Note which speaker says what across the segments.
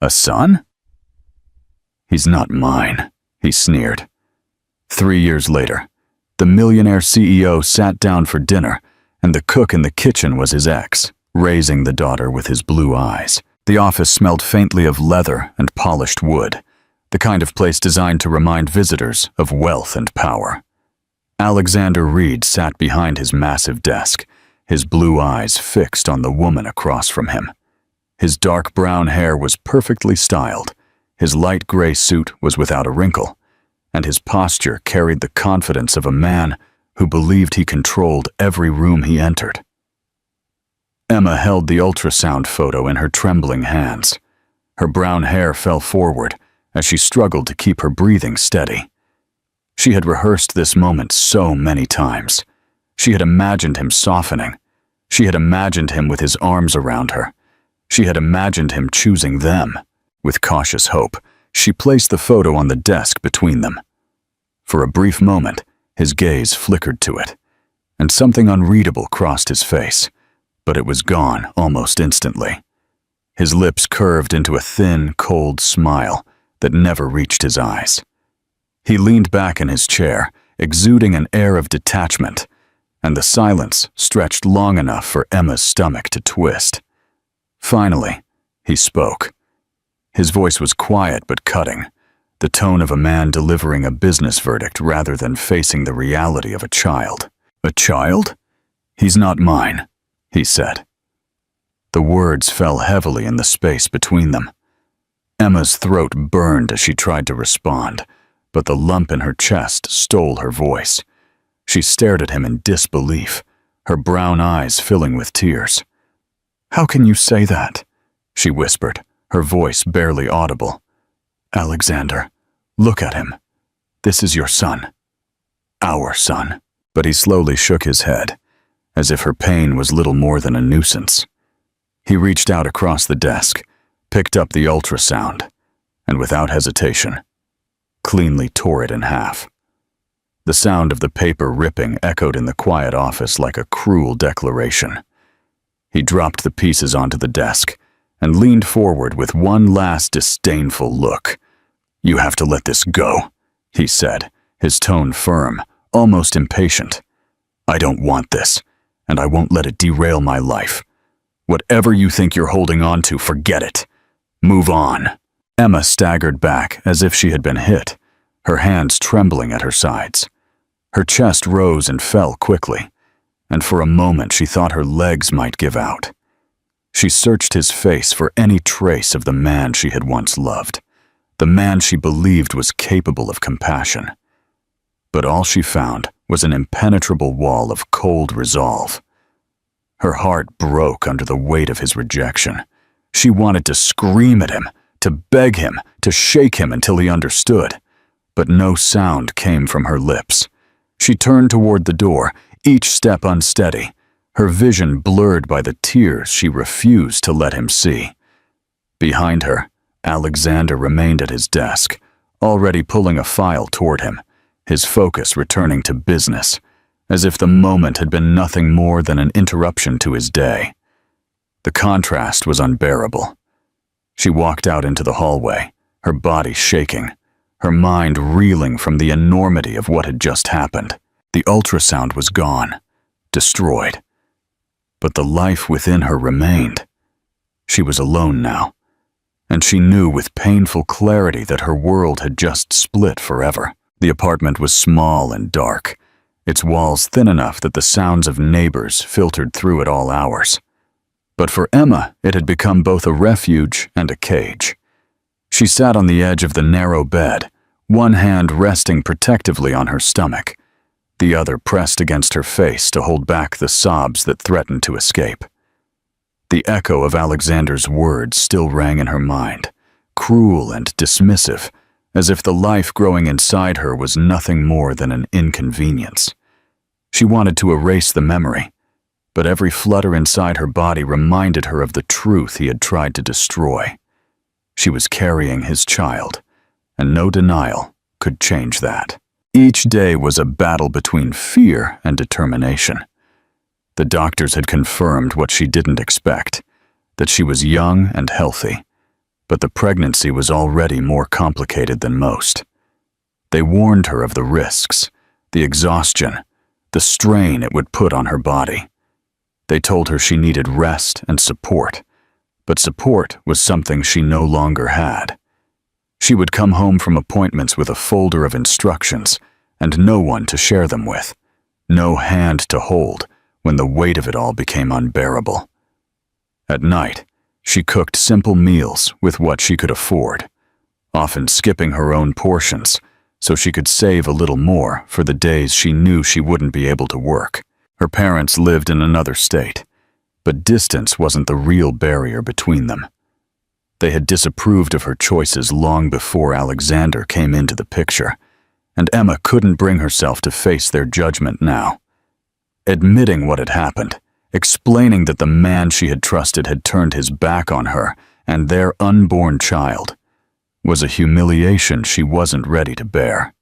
Speaker 1: A son? He's not mine, he sneered. 3 years later, the Millionaire CEO sat down for dinner, and the cook in the kitchen was his ex, raising the daughter with his blue eyes. The office smelled faintly of leather and polished wood, the kind of place designed to remind visitors of wealth and power. Alexander Reed sat behind his massive desk, his blue eyes fixed on the woman across from him. His dark brown hair was perfectly styled, his light gray suit was without a wrinkle, and his posture carried the confidence of a man who believed he controlled every room he entered. Emma held the ultrasound photo in her trembling hands. Her brown hair fell forward as she struggled to keep her breathing steady. She had rehearsed this moment so many times. She had imagined him softening. She had imagined him with his arms around her. She had imagined him choosing them. With cautious hope, she placed the photo on the desk between them. For a brief moment, his gaze flickered to it, and something unreadable crossed his face, but it was gone almost instantly. His lips curved into a thin, cold smile that never reached his eyes. He leaned back in his chair, exuding an air of detachment, and the silence stretched long enough for Emma's stomach to twist. Finally, he spoke. His voice was quiet but cutting, the tone of a man delivering a business verdict rather than facing the reality of a child. A child? He's not mine, he said. The words fell heavily in the space between them. Emma's throat burned as she tried to respond, but the lump in her chest stole her voice. She stared at him in disbelief, her brown eyes filling with tears. "How can you say that?" she whispered, her voice barely audible. "Alexander, look at him. This is your son. Our son." But he slowly shook his head, as if her pain was little more than a nuisance. He reached out across the desk, picked up the ultrasound, and without hesitation, cleanly tore it in half. The sound of the paper ripping echoed in the quiet office like a cruel declaration. He dropped the pieces onto the desk and leaned forward with one last disdainful look. "You have to let this go," he said, his tone firm, almost impatient. "I don't want this, and I won't let it derail my life. Whatever you think you're holding on to, forget it. Move on." Emma staggered back as if she had been hit, her hands trembling at her sides. Her chest rose and fell quickly, and for a moment she thought her legs might give out. She searched his face for any trace of the man she had once loved, the man she believed was capable of compassion. But all she found was an impenetrable wall of cold resolve. Her heart broke under the weight of his rejection. She wanted to scream at him, to beg him, to shake him until he understood. But no sound came from her lips. She turned toward the door, each step unsteady, her vision blurred by the tears she refused to let him see. Behind her, Alexander remained at his desk, already pulling a file toward him, his focus returning to business, as if the moment had been nothing more than an interruption to his day. The contrast was unbearable. She walked out into the hallway, her body shaking, her mind reeling from the enormity of what had just happened. The ultrasound was gone, destroyed. But the life within her remained. She was alone now, and she knew with painful clarity that her world had just split forever. The apartment was small and dark, its walls thin enough that the sounds of neighbors filtered through at all hours. But for Emma, it had become both a refuge and a cage. She sat on the edge of the narrow bed, one hand resting protectively on her stomach, the other pressed against her face to hold back the sobs that threatened to escape. The echo of Alexander's words still rang in her mind, cruel and dismissive, as if the life growing inside her was nothing more than an inconvenience. She wanted to erase the memory, but every flutter inside her body reminded her of the truth he had tried to destroy. She was carrying his child, and no denial could change that. Each day was a battle between fear and determination. The doctors had confirmed what she didn't expect, that she was young and healthy, but the pregnancy was already more complicated than most. They warned her of the risks, the exhaustion, the strain it would put on her body. They told her she needed rest and support, but support was something she no longer had. She would come home from appointments with a folder of instructions and no one to share them with, no hand to hold when the weight of it all became unbearable. At night, she cooked simple meals with what she could afford, often skipping her own portions so she could save a little more for the days she knew she wouldn't be able to work. Her parents lived in another state, but distance wasn't the real barrier between them. They had disapproved of her choices long before Alexander came into the picture, and Emma couldn't bring herself to face their judgment now. Admitting what had happened, explaining that the man she had trusted had turned his back on her and their unborn child, was a humiliation she wasn't ready to bear.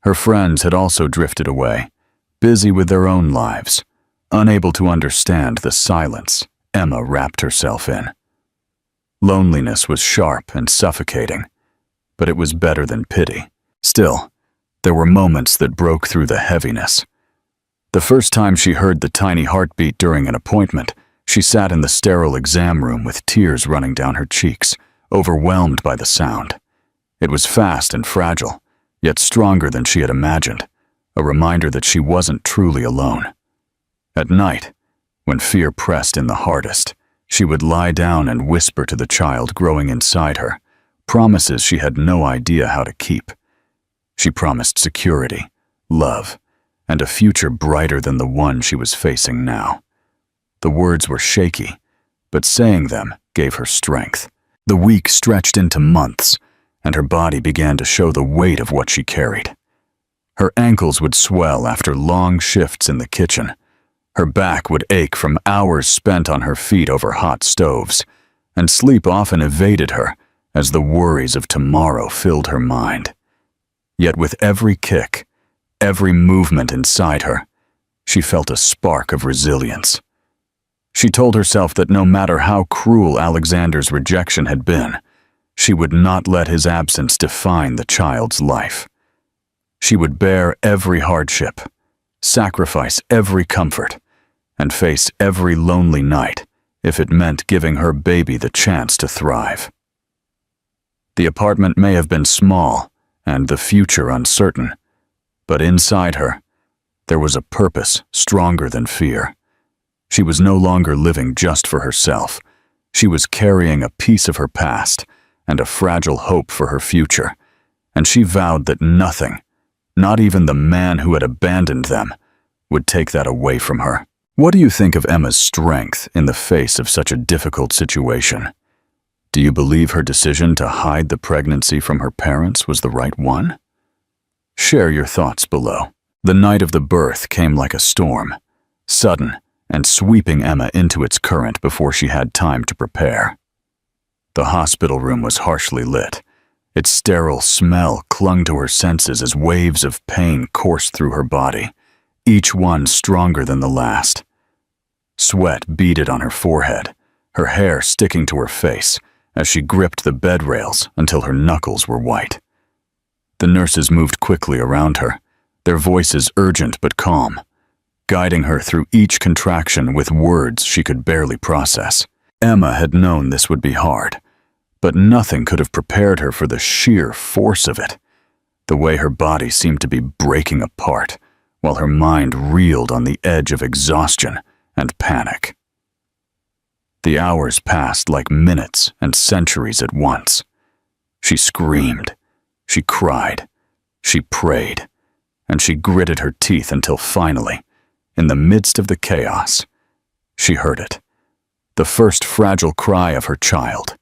Speaker 1: Her friends had also drifted away, busy with their own lives, unable to understand the silence Emma wrapped herself in. Loneliness was sharp and suffocating, but it was better than pity. Still, there were moments that broke through the heaviness. The first time she heard the tiny heartbeat during an appointment, she sat in the sterile exam room with tears running down her cheeks, overwhelmed by the sound. It was fast and fragile, yet stronger than she had imagined, a reminder that she wasn't truly alone. At night, when fear pressed in the hardest, she would lie down and whisper to the child growing inside her, promises she had no idea how to keep. She promised security, love, and a future brighter than the one she was facing now. The words were shaky, but saying them gave her strength. The week stretched into months, and her body began to show the weight of what she carried. Her ankles would swell after long shifts in the kitchen. Her back would ache from hours spent on her feet over hot stoves, and sleep often evaded her as the worries of tomorrow filled her mind. Yet with every kick, every movement inside her, she felt a spark of resilience. She told herself that no matter how cruel Alexander's rejection had been, she would not let his absence define the child's life. She would bear every hardship, sacrifice every comfort, and face every lonely night if it meant giving her baby the chance to thrive. The apartment may have been small and the future uncertain, but inside her, there was a purpose stronger than fear. She was no longer living just for herself. She was carrying a piece of her past and a fragile hope for her future, and she vowed that nothing, not even the man who had abandoned them, would take that away from her. What do you think of Emma's strength in the face of such a difficult situation? Do you believe her decision to hide the pregnancy from her parents was the right one? Share your thoughts below. The night of the birth came like a storm, sudden and sweeping Emma into its current before she had time to prepare. The hospital room was harshly lit. Its sterile smell clung to her senses as waves of pain coursed through her body, each one stronger than the last. Sweat beaded on her forehead, her hair sticking to her face as she gripped the bed rails until her knuckles were white. The nurses moved quickly around her, their voices urgent but calm, guiding her through each contraction with words she could barely process. Emma had known this would be hard, but nothing could have prepared her for the sheer force of it. The way her body seemed to be breaking apart, while her mind reeled on the edge of exhaustion and panic. The hours passed like minutes and centuries at once. She screamed, she cried, she prayed, and she gritted her teeth until finally, in the midst of the chaos, she heard it. The first fragile cry of her child.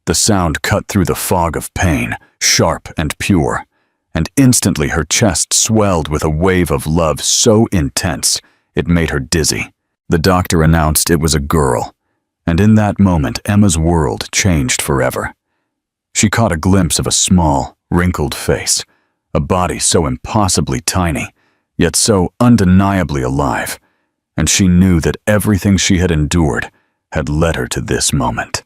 Speaker 1: The sound cut through the fog of pain, sharp and pure, and instantly her chest swelled with a wave of love so intense it made her dizzy. The doctor announced it was a girl, and in that moment Emma's world changed forever. She caught a glimpse of a small, wrinkled face, a body so impossibly tiny, yet so undeniably alive, and she knew that everything she had endured had led her to this moment.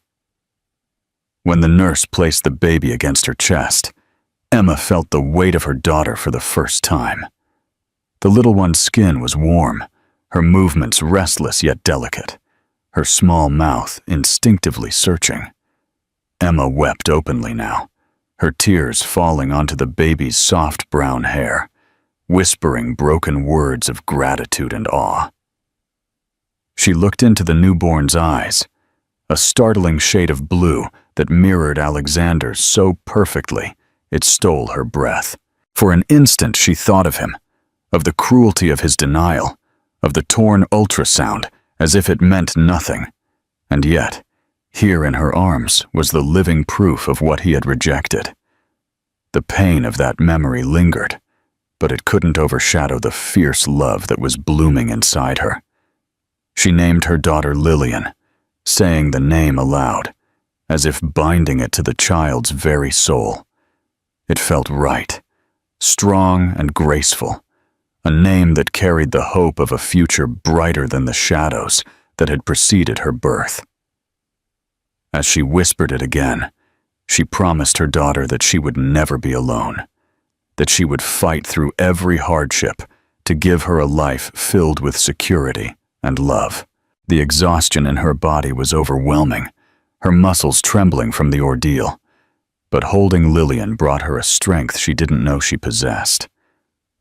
Speaker 1: When the nurse placed the baby against her chest, Emma felt the weight of her daughter for the first time. The little one's skin was warm, her movements restless yet delicate, her small mouth instinctively searching. Emma wept openly now, her tears falling onto the baby's soft brown hair, whispering broken words of gratitude and awe. She looked into the newborn's eyes, a startling shade of blue that mirrored Alexander's so perfectly it stole her breath. For an instant she thought of him, of the cruelty of his denial, of the torn ultrasound as if it meant nothing. And yet, here in her arms was the living proof of what he had rejected. The pain of that memory lingered, but it couldn't overshadow the fierce love that was blooming inside her. She named her daughter Lillian, saying the name aloud, as if binding it to the child's very soul. It felt right, strong and graceful, a name that carried the hope of a future brighter than the shadows that had preceded her birth. As she whispered it again, she promised her daughter that she would never be alone, that she would fight through every hardship to give her a life filled with security and love. The exhaustion in her body was overwhelming, her muscles trembling from the ordeal. But holding Lillian brought her a strength she didn't know she possessed.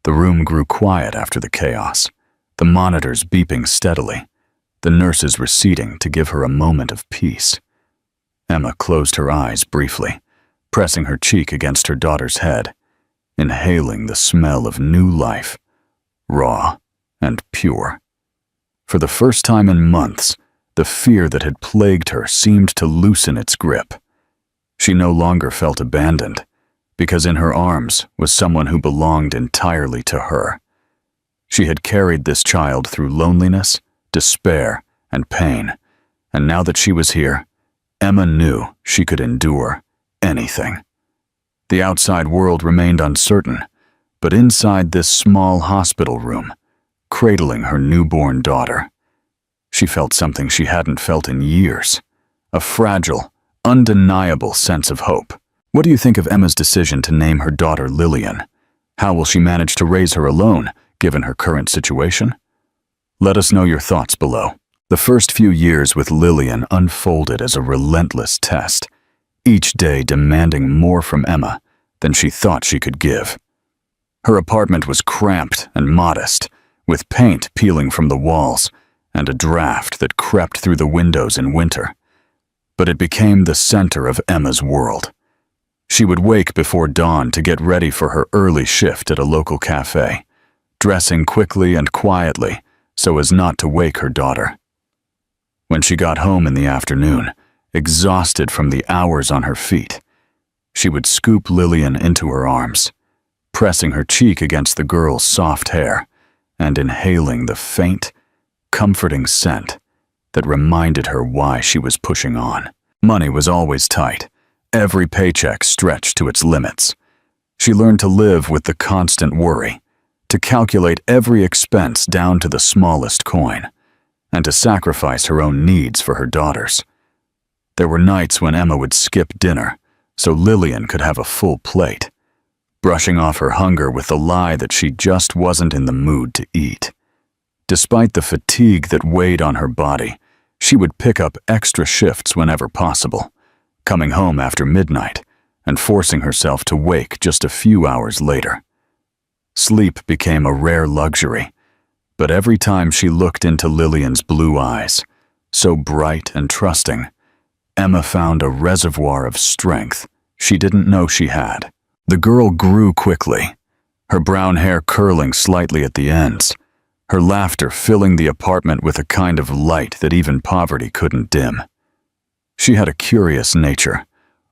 Speaker 1: The room grew quiet after the chaos, the monitors beeping steadily, the nurses receding to give her a moment of peace. Emma closed her eyes briefly, pressing her cheek against her daughter's head, inhaling the smell of new life, raw and pure. For the first time in months, the fear that had plagued her seemed to loosen its grip. She no longer felt abandoned, because in her arms was someone who belonged entirely to her. She had carried this child through loneliness, despair, and pain, and now that she was here, Emma knew she could endure anything. The outside world remained uncertain, but inside this small hospital room, cradling her newborn daughter, she felt something she hadn't felt in years, a fragile, undeniable sense of hope. What do you think of Emma's decision to name her daughter Lillian? How will she manage to raise her alone, given her current situation? Let us know your thoughts below. The first few years with Lillian unfolded as a relentless test, each day demanding more from Emma than she thought she could give. Her apartment was cramped and modest, with paint peeling from the walls and a draft that crept through the windows in winter. But it became the center of Emma's world. She would wake before dawn to get ready for her early shift at a local cafe, dressing quickly and quietly so as not to wake her daughter. When she got home in the afternoon, exhausted from the hours on her feet, she would scoop Lillian into her arms, pressing her cheek against the girl's soft hair and inhaling the faint, comforting scent that reminded her why she was pushing on. Money was always tight, every paycheck stretched to its limits. She learned to live with the constant worry, to calculate every expense down to the smallest coin, and to sacrifice her own needs for her daughters. There were nights when Emma would skip dinner so Lillian could have a full plate, brushing off her hunger with the lie that she just wasn't in the mood to eat. Despite the fatigue that weighed on her body, she would pick up extra shifts whenever possible, coming home after midnight and forcing herself to wake just a few hours later. Sleep became a rare luxury, but every time she looked into Lillian's blue eyes, so bright and trusting, Emma found a reservoir of strength she didn't know she had. The girl grew quickly, her brown hair curling slightly at the ends, her laughter filling the apartment with a kind of light that even poverty couldn't dim. She had a curious nature,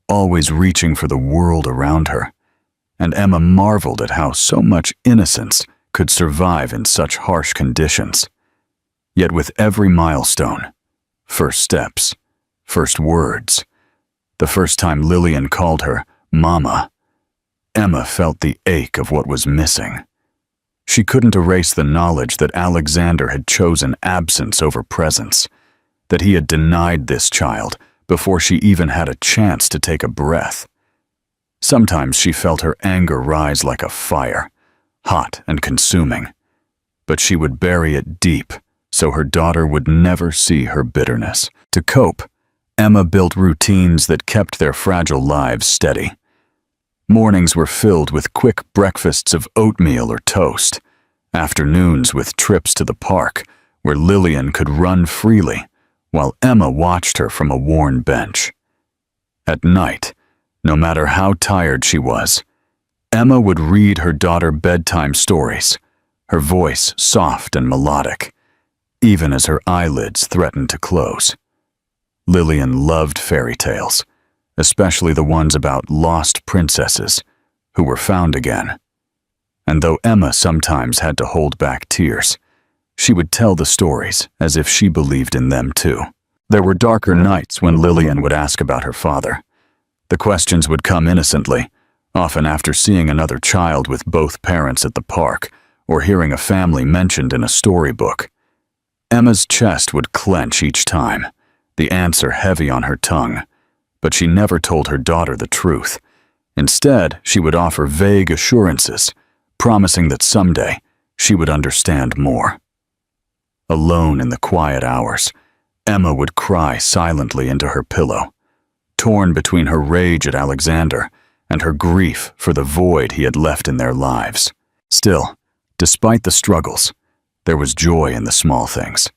Speaker 1: always reaching for the world around her, and Emma marveled at how so much innocence could survive in such harsh conditions. Yet with every milestone, first steps, first words, the first time Lillian called her Mama, Emma felt the ache of what was missing. She couldn't erase the knowledge that Alexander had chosen absence over presence, that he had denied this child before she even had a chance to take a breath. Sometimes she felt her anger rise like a fire, hot and consuming, but she would bury it deep so her daughter would never see her bitterness. To cope, Emma built routines that kept their fragile lives steady. Mornings were filled with quick breakfasts of oatmeal or toast, afternoons with trips to the park where Lillian could run freely while Emma watched her from a worn bench. At night, no matter how tired she was, Emma would read her daughter bedtime stories, her voice soft and melodic, even as her eyelids threatened to close. Lillian loved fairy tales, especially the ones about lost princesses who were found again. And though Emma sometimes had to hold back tears, she would tell the stories as if she believed in them too. There were darker nights when Lillian would ask about her father. The questions would come innocently, often after seeing another child with both parents at the park or hearing a family mentioned in a storybook. Emma's chest would clench each time, the answer heavy on her tongue, but she never told her daughter the truth. Instead, she would offer vague assurances, promising that someday she would understand more. Alone in the quiet hours, Emma would cry silently into her pillow, torn between her rage at Alexander and her grief for the void he had left in their lives. Still, despite the struggles, there was joy in the small things.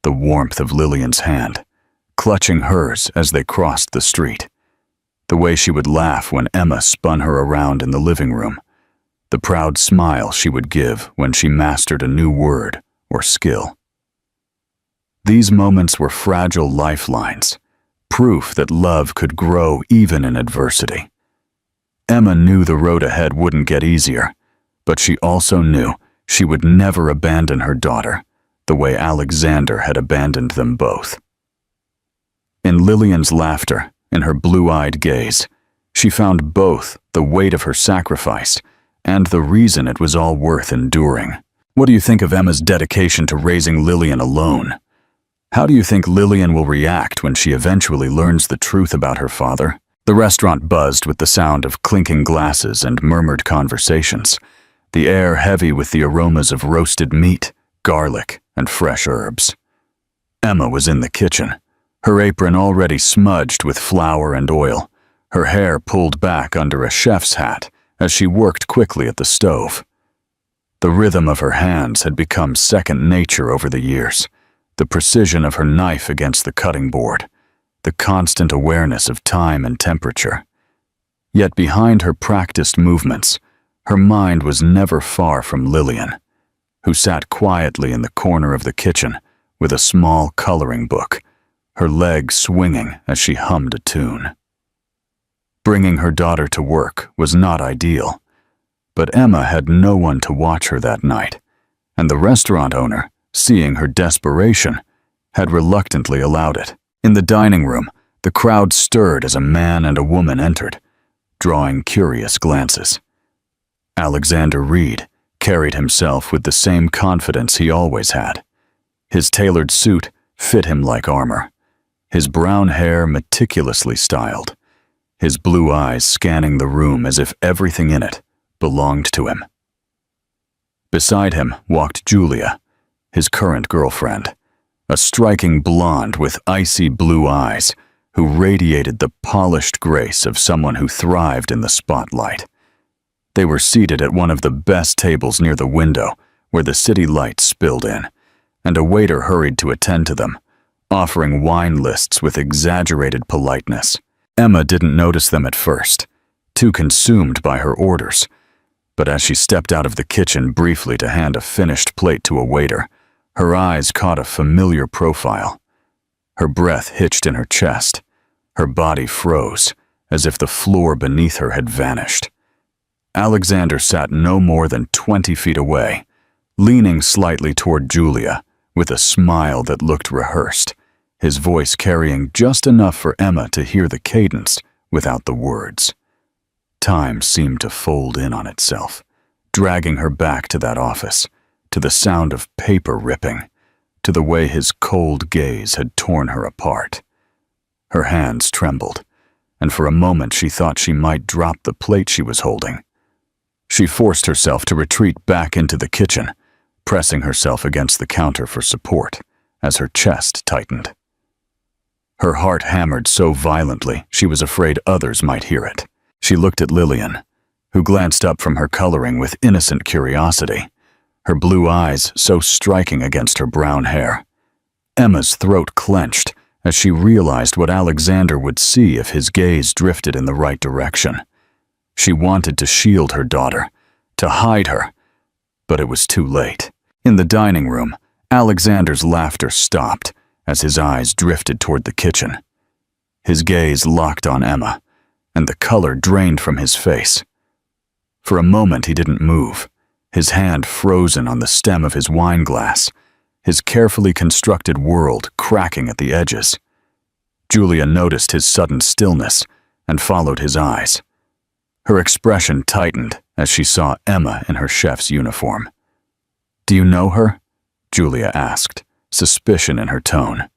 Speaker 1: The warmth of Lillian's hand, clutching hers as they crossed the street. The way she would laugh when Emma spun her around in the living room. The proud smile she would give when she mastered a new word or skill. These moments were fragile lifelines, proof that love could grow even in adversity. Emma knew the road ahead wouldn't get easier, but she also knew she would never abandon her daughter the way Alexander had abandoned them both. In Lillian's laughter, in her blue-eyed gaze, she found both the weight of her sacrifice and the reason it was all worth enduring. What do you think of Emma's dedication to raising Lillian alone? How do you think Lillian will react when she eventually learns the truth about her father? The restaurant buzzed with the sound of clinking glasses and murmured conversations, the air heavy with the aromas of roasted meat, garlic, and fresh herbs. Emma was in the kitchen, her apron already smudged with flour and oil, her hair pulled back under a chef's hat as she worked quickly at the stove. The rhythm of her hands had become second nature over the years, the precision of her knife against the cutting board, the constant awareness of time and temperature. Yet behind her practiced movements, her mind was never far from Lillian, who sat quietly in the corner of the kitchen with a small coloring book, her legs swinging as she hummed a tune. Bringing her daughter to work was not ideal, but Emma had no one to watch her that night, and the restaurant owner, seeing her desperation, had reluctantly allowed it. In the dining room, the crowd stirred as a man and a woman entered, drawing curious glances. Alexander Reed carried himself with the same confidence he always had. His tailored suit fit him like armor, his brown hair meticulously styled, his blue eyes scanning the room as if everything in it belonged to him. Beside him walked Julia, his current girlfriend, a striking blonde with icy blue eyes who radiated the polished grace of someone who thrived in the spotlight. They were seated at one of the best tables near the window where the city lights spilled in, and a waiter hurried to attend to them, offering wine lists with exaggerated politeness. Emma didn't notice them at first, too consumed by her orders, but as she stepped out of the kitchen briefly to hand a finished plate to a waiter, her eyes caught a familiar profile. Her breath hitched in her chest. Her body froze, as if the floor beneath her had vanished. Alexander sat no more than 20 feet away, leaning slightly toward Julia, with a smile that looked rehearsed, his voice carrying just enough for Emma to hear the cadence without the words. Time seemed to fold in on itself, dragging her back to that office, to the sound of paper ripping, to the way his cold gaze had torn her apart. Her hands trembled, and for a moment she thought she might drop the plate she was holding. She forced herself to retreat back into the kitchen, pressing herself against the counter for support as her chest tightened. Her heart hammered so violently she was afraid others might hear it. She looked at Lillian, who glanced up from her coloring with innocent curiosity, her blue eyes so striking against her brown hair. Emma's throat clenched as she realized what Alexander would see if his gaze drifted in the right direction. She wanted to shield her daughter, to hide her, but it was too late. In the dining room, Alexander's laughter stopped as his eyes drifted toward the kitchen. His gaze locked on Emma, and the color drained from his face. For a moment he didn't move, his hand frozen on the stem of his wine glass, his carefully constructed world cracking at the edges. Julia noticed his sudden stillness and followed his eyes. Her expression tightened as she saw Emma in her chef's uniform. "Do you know her?" Julia asked, suspicion in her tone.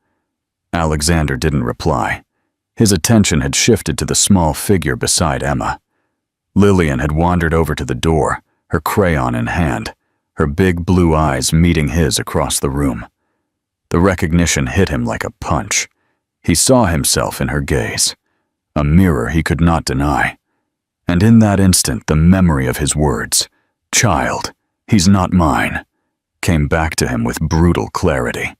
Speaker 1: Alexander didn't reply. His attention had shifted to the small figure beside Emma. Lillian had wandered over to the door, her crayon in hand, her big blue eyes meeting his across the room. The recognition hit him like a punch. He saw himself in her gaze, a mirror he could not deny. And in that instant, the memory of his words, "Child, he's not mine," came back to him with brutal clarity.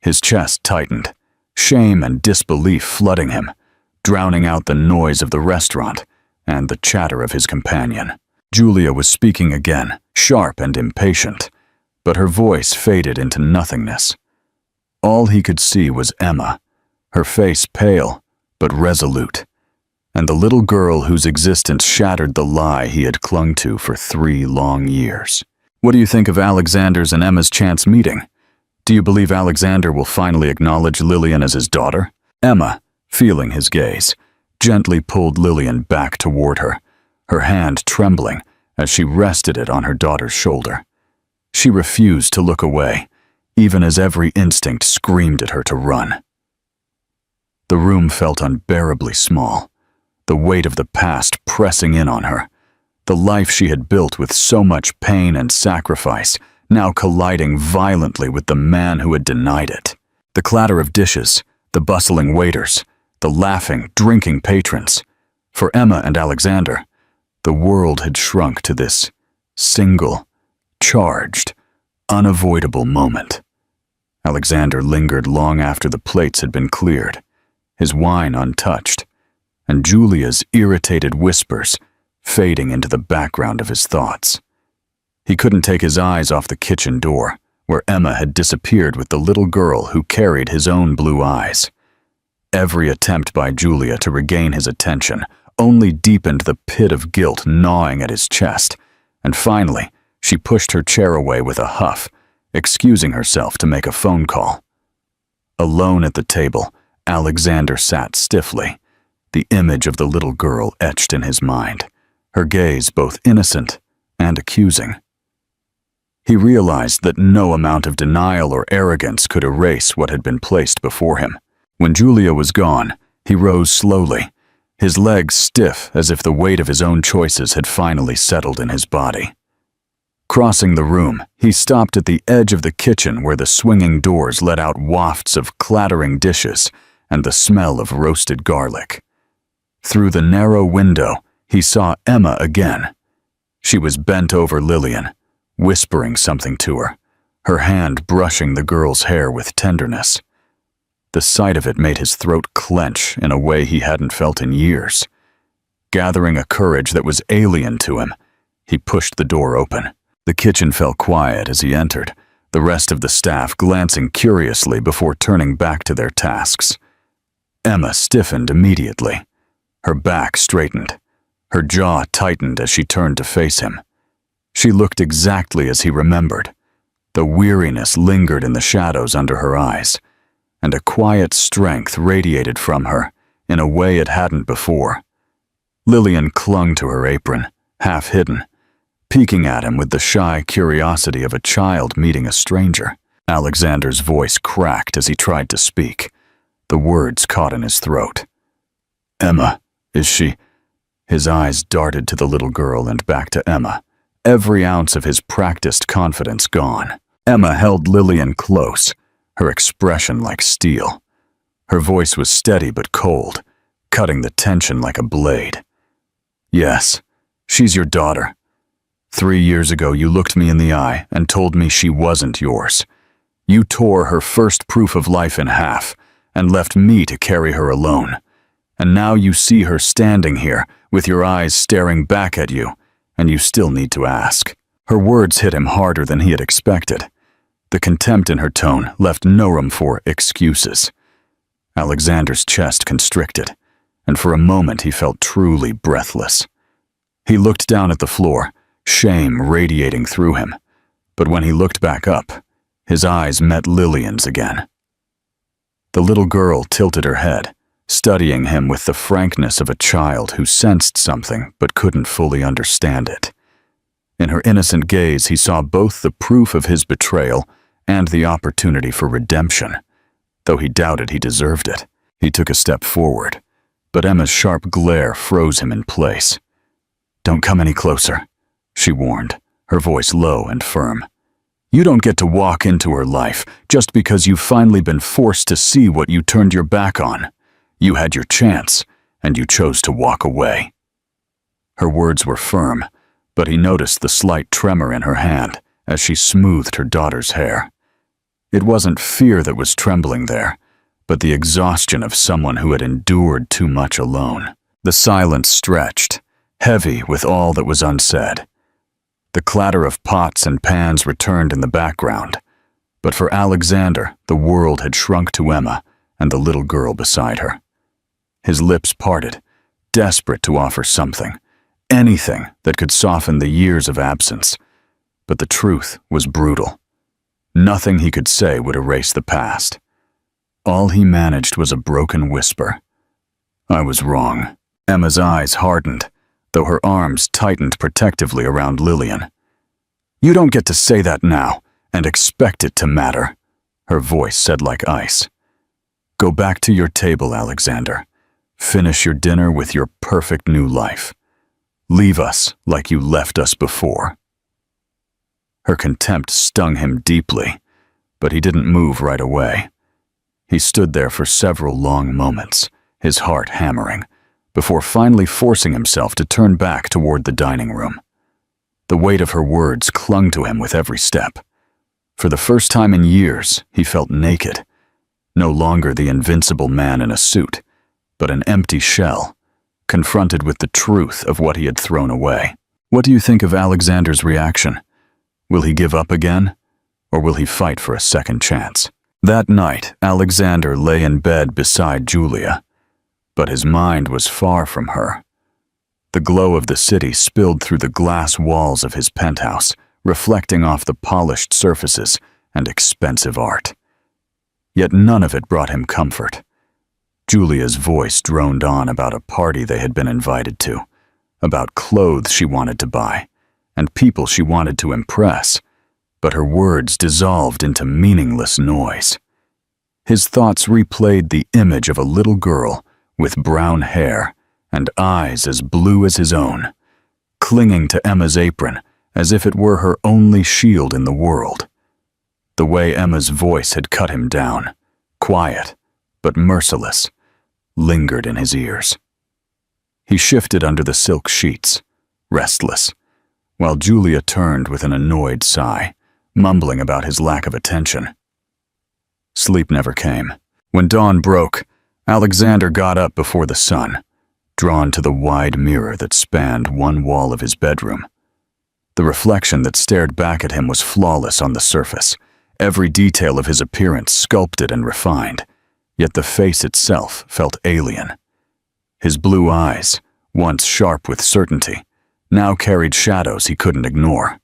Speaker 1: His chest tightened, shame and disbelief flooding him, drowning out the noise of the restaurant and the chatter of his companion. Julia was speaking again, sharp and impatient, but her voice faded into nothingness. All he could see was Emma, her face pale but resolute, and the little girl whose existence shattered the lie he had clung to for 3 long years. "What do you think of Alexander's and Emma's chance meeting? Do you believe Alexander will finally acknowledge Lillian as his daughter?" Emma, feeling his gaze, gently pulled Lillian back toward her, her hand trembling as she rested it on her daughter's shoulder. She refused to look away, even as every instinct screamed at her to run. The room felt unbearably small, the weight of the past pressing in on her, the life she had built with so much pain and sacrifice now colliding violently with the man who had denied it. The clatter of dishes, the bustling waiters, the laughing, drinking patrons. For Emma and Alexander, the world had shrunk to this single, charged, unavoidable moment. Alexander lingered long after the plates had been cleared, his wine untouched, and Julia's irritated whispers fading into the background of his thoughts. He couldn't take his eyes off the kitchen door, where Emma had disappeared with the little girl who carried his own blue eyes. Every attempt by Julia to regain his attention only deepened the pit of guilt gnawing at his chest, and finally, she pushed her chair away with a huff, excusing herself to make a phone call. Alone at the table, Alexander sat stiffly, the image of the little girl etched in his mind, her gaze both innocent and accusing. He realized that no amount of denial or arrogance could erase what had been placed before him. When Julia was gone, he rose slowly, his legs stiff as if the weight of his own choices had finally settled in his body. Crossing the room, he stopped at the edge of the kitchen where the swinging doors let out wafts of clattering dishes and the smell of roasted garlic. Through the narrow window, he saw Emma again. She was bent over Lillian, whispering something to her, her hand brushing the girl's hair with tenderness. The sight of it made his throat clench in a way he hadn't felt in years. Gathering a courage that was alien to him, he pushed the door open. The kitchen fell quiet as he entered, the rest of the staff glancing curiously before turning back to their tasks. Emma stiffened immediately. Her back straightened. Her jaw tightened as she turned to face him. She looked exactly as he remembered. The weariness lingered in the shadows under her eyes, and a quiet strength radiated from her in a way it hadn't before. Lillian clung to her apron, half hidden, peeking at him with the shy curiosity of a child meeting a stranger. Alexander's voice cracked as he tried to speak, The words caught in his throat. "Emma, is she?" His eyes darted to the little girl and back to Emma, every ounce of his practiced confidence gone. Emma held Lillian close, her expression like steel. Her voice was steady but cold, cutting the tension like a blade. "Yes, she's your daughter. 3 years ago you looked me in the eye and told me she wasn't yours. You tore her first proof of life in half and left me to carry her alone. And now you see her standing here with your eyes staring back at you, and you still need to ask." Her words hit him harder than he had expected. The contempt in her tone left no room for excuses. Alexander's chest constricted, and for a moment he felt truly breathless. He looked down at the floor, shame radiating through him, but when he looked back up, his eyes met Lillian's again. The little girl tilted her head, studying him with the frankness of a child who sensed something but couldn't fully understand it. In her innocent gaze, he saw both the proof of his betrayal and the opportunity for redemption. Though he doubted he deserved it, he took a step forward, but Emma's sharp glare froze him in place. "Don't come any closer," she warned, her voice low and firm. "You don't get to walk into her life just because you've finally been forced to see what you turned your back on. You had your chance, and you chose to walk away." Her words were firm, but he noticed the slight tremor in her hand as she smoothed her daughter's hair. It wasn't fear that was trembling there, but the exhaustion of someone who had endured too much alone. The silence stretched, heavy with all that was unsaid. The clatter of pots and pans returned in the background, but for Alexander, the world had shrunk to Emma and the little girl beside her. His lips parted, desperate to offer something, anything that could soften the years of absence, but the truth was brutal. Nothing he could say would erase the past. All he managed was a broken whisper. "I was wrong." Emma's eyes hardened, though her arms tightened protectively around Lillian. "You don't get to say that now and expect it to matter," her voice said like ice. "Go back to your table, Alexander. Finish your dinner with your perfect new life. Leave us like you left us before." Her contempt stung him deeply, but he didn't move right away. He stood there for several long moments, his heart hammering, before finally forcing himself to turn back toward the dining room. The weight of her words clung to him with every step. For the first time in years, he felt naked, no longer the invincible man in a suit, but an empty shell, confronted with the truth of what he had thrown away. What do you think of Alexander's reaction? Will he give up again, or will he fight for a second chance? That night, Alexander lay in bed beside Julia, but his mind was far from her. The glow of the city spilled through the glass walls of his penthouse, reflecting off the polished surfaces and expensive art. Yet none of it brought him comfort. Julia's voice droned on about a party they had been invited to, about clothes she wanted to buy, and people she wanted to impress, but her words dissolved into meaningless noise. His thoughts replayed the image of a little girl with brown hair and eyes as blue as his own, clinging to Emma's apron as if it were her only shield in the world. The way Emma's voice had cut him down, quiet but merciless, lingered in his ears. He shifted under the silk sheets, restless, while Julia turned with an annoyed sigh, mumbling about his lack of attention. Sleep never came. When dawn broke, Alexander got up before the sun, drawn to the wide mirror that spanned one wall of his bedroom. The reflection that stared back at him was flawless on the surface, every detail of his appearance sculpted and refined, yet the face itself felt alien. His blue eyes, once sharp with certainty, now carried shadows he couldn't ignore.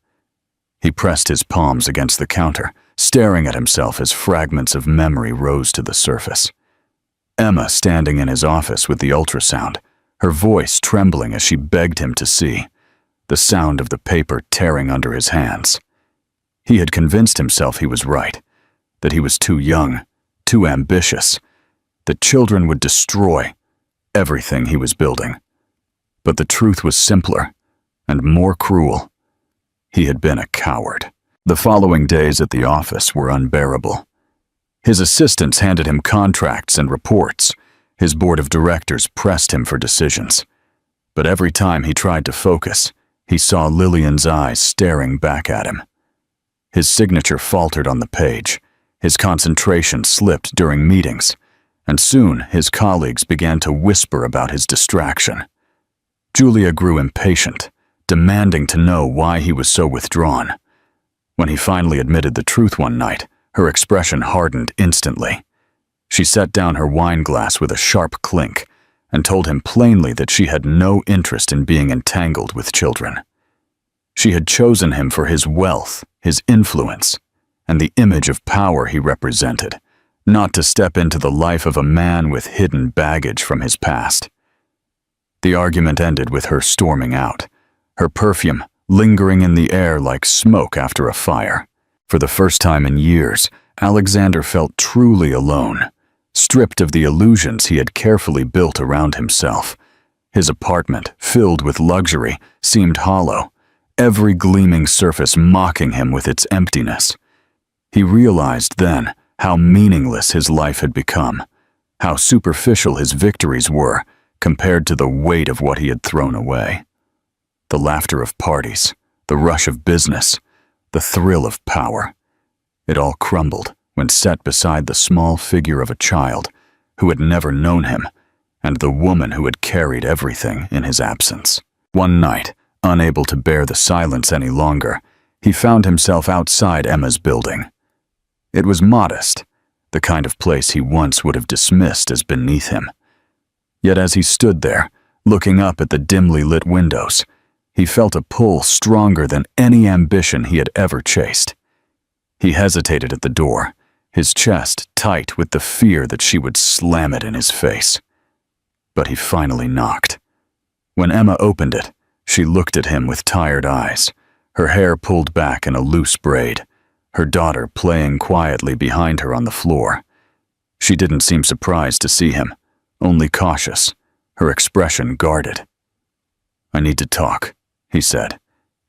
Speaker 1: He pressed his palms against the counter, staring at himself as fragments of memory rose to the surface. Emma standing in his office with the ultrasound, her voice trembling as she begged him to see, the sound of the paper tearing under his hands. He had convinced himself he was right, that he was too young, too ambitious, that children would destroy everything he was building. But the truth was simpler and more cruel. He had been a coward. The following days at the office were unbearable. His assistants handed him contracts and reports. His board of directors pressed him for decisions. But every time he tried to focus, he saw Lillian's eyes staring back at him. His signature faltered on the page. His concentration slipped during meetings, and soon his colleagues began to whisper about his distraction. Julia grew impatient, demanding to know why he was so withdrawn. When he finally admitted the truth one night, her expression hardened instantly. She set down her wine glass with a sharp clink and told him plainly that she had no interest in being entangled with children. She had chosen him for his wealth, his influence, and the image of power he represented, not to step into the life of a man with hidden baggage from his past. The argument ended with her storming out, her perfume lingering in the air like smoke after a fire. For the first time in years, Alexander felt truly alone, stripped of the illusions he had carefully built around himself. His apartment, filled with luxury, seemed hollow, every gleaming surface mocking him with its emptiness. He realized then how meaningless his life had become, how superficial his victories were compared to the weight of what he had thrown away. The laughter of parties, the rush of business, the thrill of power. It all crumbled when set beside the small figure of a child who had never known him and the woman who had carried everything in his absence. One night, unable to bear the silence any longer, he found himself outside Emma's building. It was modest, the kind of place he once would have dismissed as beneath him. Yet as he stood there, looking up at the dimly lit windows, he felt a pull stronger than any ambition he had ever chased. He hesitated at the door, his chest tight with the fear that she would slam it in his face. But he finally knocked. When Emma opened it, she looked at him with tired eyes, her hair pulled back in a loose braid, her daughter playing quietly behind her on the floor. She didn't seem surprised to see him, only cautious, her expression guarded. "I need to talk," he said,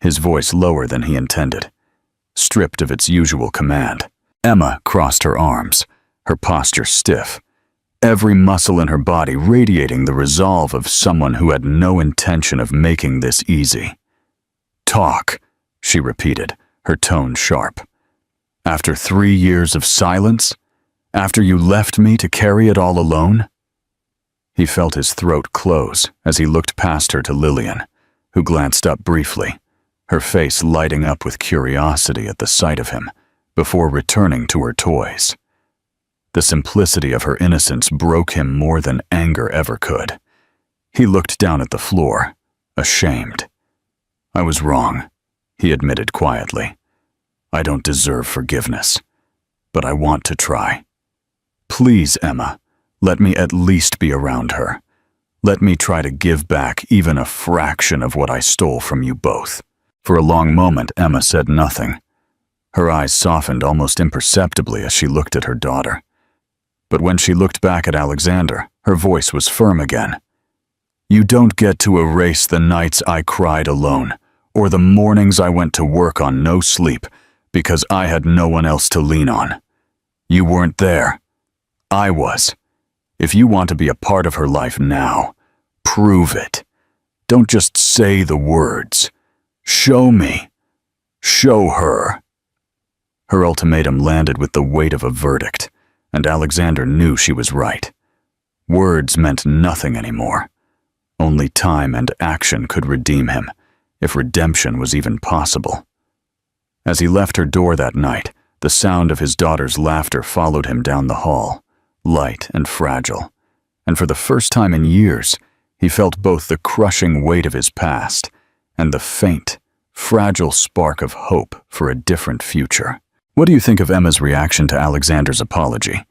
Speaker 1: his voice lower than he intended, stripped of its usual command. Emma crossed her arms, her posture stiff, every muscle in her body radiating the resolve of someone who had no intention of making this easy. "Talk," she repeated, her tone sharp. "After 3 years of silence? After you left me to carry it all alone?" He felt his throat close as he looked past her to Lillian, who glanced up briefly, her face lighting up with curiosity at the sight of him, before returning to her toys. The simplicity of her innocence broke him more than anger ever could. He looked down at the floor, ashamed. "I was wrong," he admitted quietly. "I don't deserve forgiveness, but I want to try. Please, Emma, let me at least be around her. Let me try to give back even a fraction of what I stole from you both." For a long moment, Emma said nothing. Her eyes softened almost imperceptibly as she looked at her daughter. But when she looked back at Alexander, her voice was firm again. "You don't get to erase the nights I cried alone, or the mornings I went to work on no sleep, because I had no one else to lean on. You weren't there. I was. If you want to be a part of her life now, prove it. Don't just say the words. Show me. Show her." Her ultimatum landed with the weight of a verdict, and Alexander knew she was right. Words meant nothing anymore. Only time and action could redeem him, if redemption was even possible. As he left her door that night, the sound of his daughter's laughter followed him down the hall, light and fragile, and for the first time in years, he felt both the crushing weight of his past and the faint, fragile spark of hope for a different future. What do you think of Emma's reaction to Alexander's apology?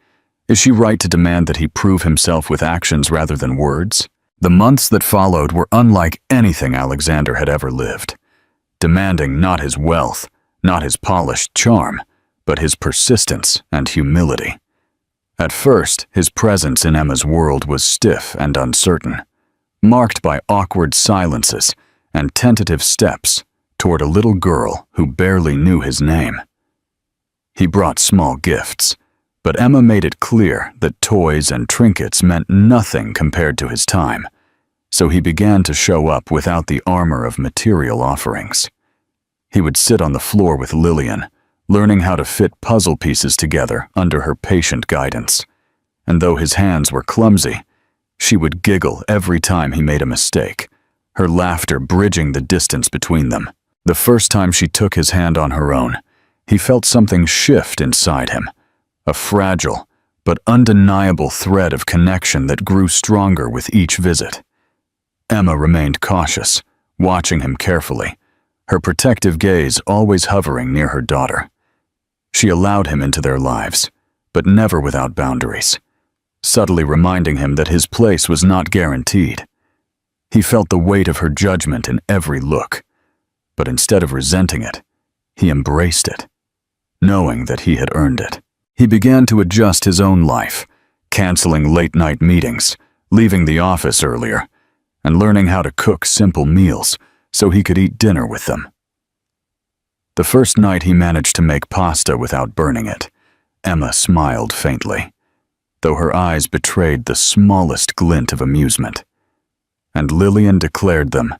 Speaker 1: Is she right to demand that he prove himself with actions rather than words? The months that followed were unlike anything Alexander had ever lived, demanding not his wealth, not his polished charm, but his persistence and humility. At first, his presence in Emma's world was stiff and uncertain, marked by awkward silences and tentative steps toward a little girl who barely knew his name. He brought small gifts, but Emma made it clear that toys and trinkets meant nothing compared to his time, so he began to show up without the armor of material offerings. He would sit on the floor with Lillian, learning how to fit puzzle pieces together under her patient guidance, and though his hands were clumsy, she would giggle every time he made a mistake, her laughter bridging the distance between them. The first time she took his hand on her own, he felt something shift inside him, a fragile but undeniable thread of connection that grew stronger with each visit. Emma remained cautious, watching him carefully, her protective gaze always hovering near her daughter. She allowed him into their lives, but never without boundaries, subtly reminding him that his place was not guaranteed. He felt the weight of her judgment in every look, but instead of resenting it, he embraced it, knowing that he had earned it. He began to adjust his own life, canceling late-night meetings, leaving the office earlier, and learning how to cook simple meals so he could eat dinner with them. The first night he managed to make pasta without burning it, Emma smiled faintly, though her eyes betrayed the smallest glint of amusement. And Lillian declared them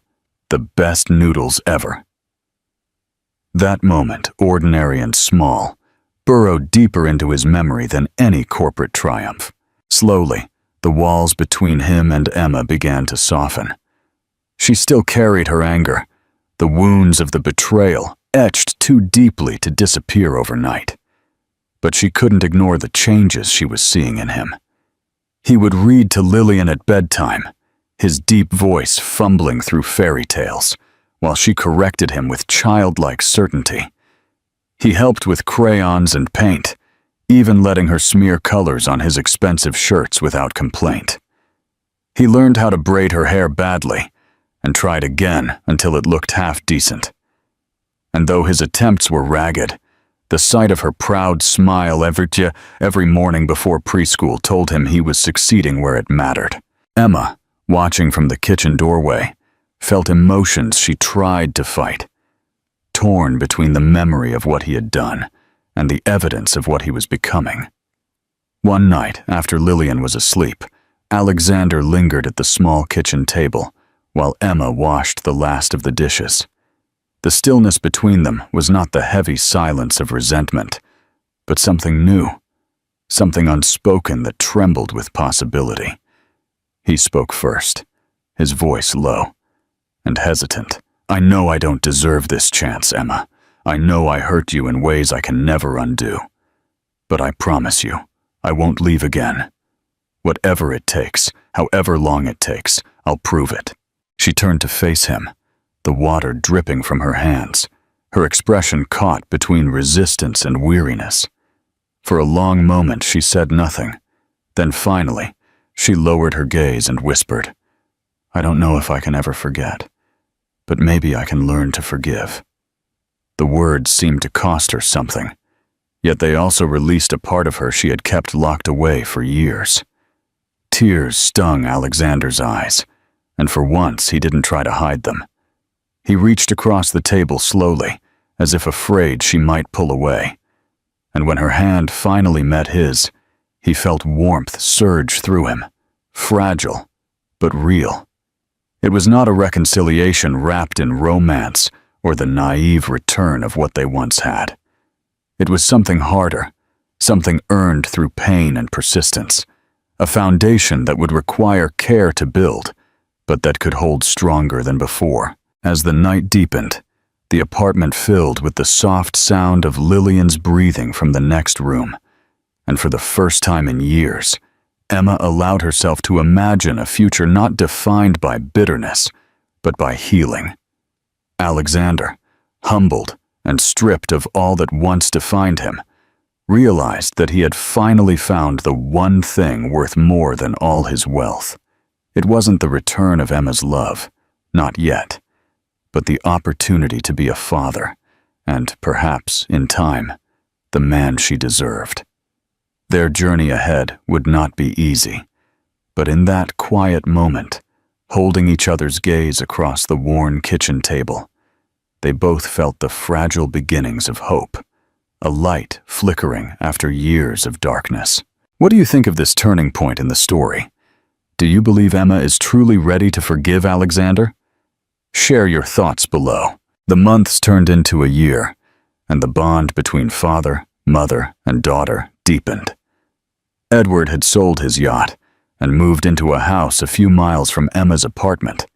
Speaker 1: the best noodles ever. That moment, ordinary and small, burrowed deeper into his memory than any corporate triumph. Slowly, the walls between him and Emma began to soften. She still carried her anger, the wounds of the betrayal etched too deeply to disappear overnight. But she couldn't ignore the changes she was seeing in him. He would read to Lillian at bedtime, his deep voice fumbling through fairy tales, while she corrected him with childlike certainty. He helped with crayons and paint, even letting her smear colors on his expensive shirts without complaint. He learned how to braid her hair badly, and tried again until it looked half decent. And though his attempts were ragged, the sight of her proud smile every morning before preschool told him he was succeeding where it mattered. Emma, watching from the kitchen doorway, felt emotions she tried to fight, torn between the memory of what he had done and the evidence of what he was becoming. One night, after Lillian was asleep, Alexander lingered at the small kitchen table while Emma washed the last of the dishes. The stillness between them was not the heavy silence of resentment, but something new, something unspoken that trembled with possibility. He spoke first, his voice low and hesitant. "I know I don't deserve this chance, Emma. I know I hurt you in ways I can never undo. But I promise you, I won't leave again. Whatever it takes, however long it takes, I'll prove it." She turned to face him, the water dripping from her hands, her expression caught between resistance and weariness. For a long moment she said nothing. Then finally, she lowered her gaze and whispered, "I don't know if I can ever forget, but maybe I can learn to forgive." The words seemed to cost her something, yet they also released a part of her she had kept locked away for years. Tears stung Alexander's eyes, and for once he didn't try to hide them. He reached across the table slowly, as if afraid she might pull away, and when her hand finally met his, he felt warmth surge through him, fragile, but real. It was not a reconciliation wrapped in romance or the naive return of what they once had. It was something harder, something earned through pain and persistence, a foundation that would require care to build, but that could hold stronger than before. As the night deepened, the apartment filled with the soft sound of Lillian's breathing from the next room, and for the first time in years, Emma allowed herself to imagine a future not defined by bitterness, but by healing. Alexander, humbled and stripped of all that once defined him, realized that he had finally found the one thing worth more than all his wealth. It wasn't the return of Emma's love, not yet, but the opportunity to be a father, and perhaps, in time, the man she deserved. Their journey ahead would not be easy, but in that quiet moment, holding each other's gaze across the worn kitchen table, they both felt the fragile beginnings of hope, a light flickering after years of darkness. What do you think of this turning point in the story? Do you believe Emma is truly ready to forgive Alexander? Share your thoughts below. The months turned into a year, and the bond between father, mother, and daughter deepened. Edward had sold his yacht and moved into a house a few miles from Emma's apartment,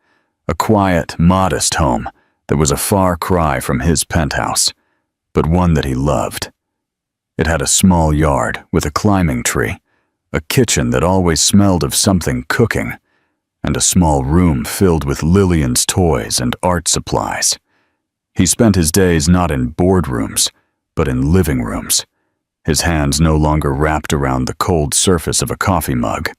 Speaker 1: a quiet, modest home that was a far cry from his penthouse, but one that he loved. It had a small yard with a climbing tree, a kitchen that always smelled of something cooking, and a small room filled with Lillian's toys and art supplies. He spent his days not in boardrooms, but in living rooms, his hands no longer wrapped around the cold surface of a coffee mug,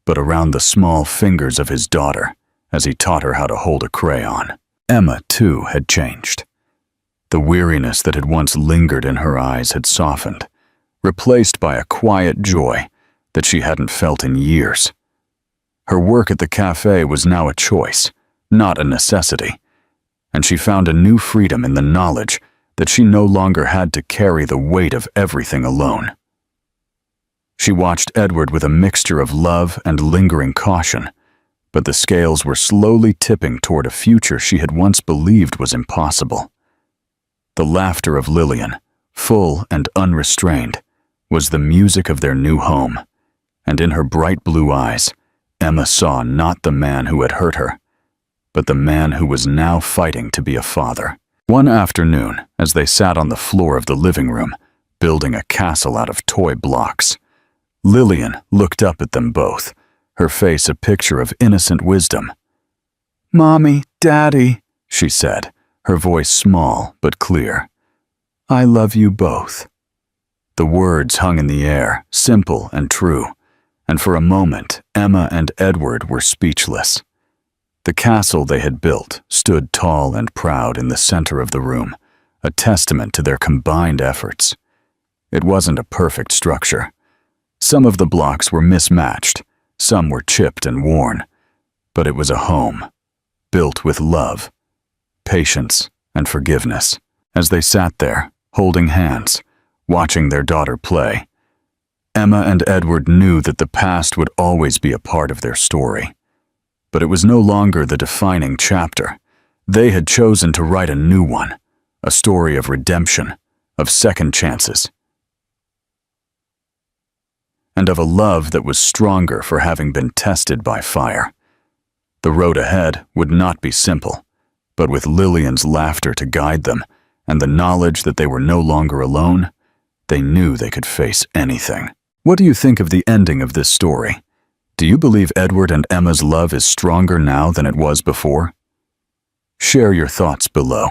Speaker 1: but around the small fingers of his daughter as he taught her how to hold a crayon. Emma, too, had changed. The weariness that had once lingered in her eyes had softened, replaced by a quiet joy that she hadn't felt in years. Her work at the cafe was now a choice, not a necessity, and she found a new freedom in the knowledge that she no longer had to carry the weight of everything alone. She watched Edward with a mixture of love and lingering caution, but the scales were slowly tipping toward a future she had once believed was impossible. The laughter of Lillian, full and unrestrained, was the music of their new home, and in her bright blue eyes, Emma saw not the man who had hurt her, but the man who was now fighting to be a father. One afternoon, as they sat on the floor of the living room, building a castle out of toy blocks, Lillian looked up at them both, her face a picture of innocent wisdom. "Mommy, Daddy," she said, her voice small but clear. "I love you both." The words hung in the air, simple and true, and for a moment Emma and Edward were speechless. The castle they had built stood tall and proud in the center of the room, a testament to their combined efforts. It wasn't a perfect structure. Some of the blocks were mismatched, some were chipped and worn, but it was a home, built with love, patience, and forgiveness. As they sat there, holding hands, watching their daughter play, Emma and Edward knew that the past would always be a part of their story. But it was no longer the defining chapter. They had chosen to write a new one, a story of redemption, of second chances, and of a love that was stronger for having been tested by fire. The road ahead would not be simple, but with Lillian's laughter to guide them and the knowledge that they were no longer alone, they knew they could face anything. What do you think of the ending of this story? Do you believe Edward and Emma's love is stronger now than it was before? Share your thoughts below.